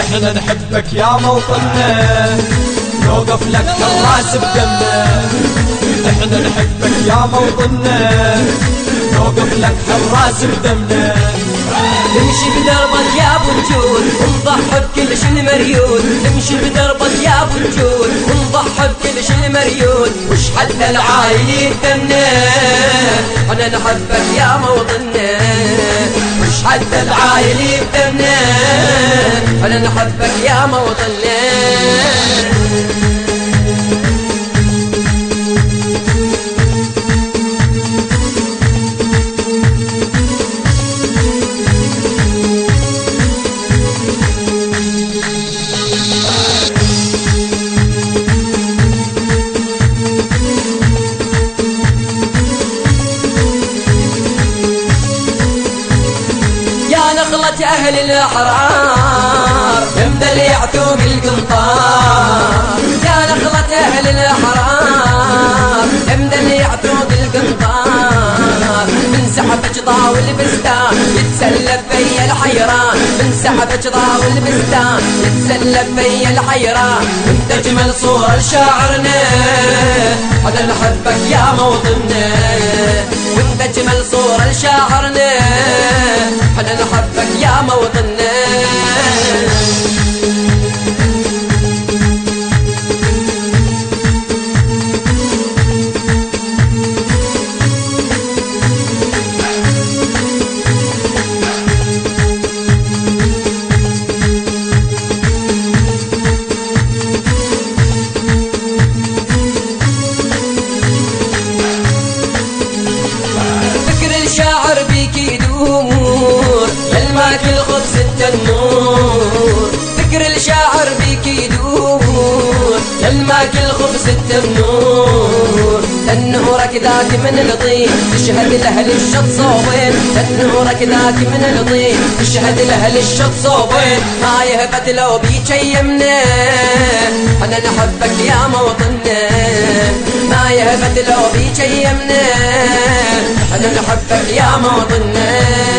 احنا نحبك يا موطننا، نوقف لك حراس بدمنا. احنا نحبك يا موطننا، نوقف لك حراس بدمنا. نمشي بدربك يا ابو الجود ونضحي بكل شي مريود. نمشي بدربك يا ابو الجود ونضحي بكل شي مريود. وش حتى العايل يهتمنا، انا نحبك يا موطننا. وش حتى العايل يهتمنا، انا نحبك يا موطننا. نخلة أهل الأحرار يمدى اللي يعتوق القنطار. يا نخلة أهل الأحرار يمدى اللي يعتوق القنطار. من سحبك ضاو البستان يتسلب في الحيران. من سحبك ضاو البستان يتسلب في الحيران. وانت اجمل صورة لشاعرنا، انا نحبك يا موطننا. وانت اجمل صورة لشاعرنا، انا نحبك يا موطننا. الشاعر بيك يدور للما كل خبز التنور. فكر الشاعر بيك يدور للما كل خبز التنور. تنورك ذاك من الطين تشهد لأهل الشط صوبين. تنورك ذاك من الطين تشهد لأهل الشط صوبين. ما يهبط لو بيك يمنا، انا نحبك يا موطننا. ما يهبط لو بيك يمنا، انا نحبك يا موطننا.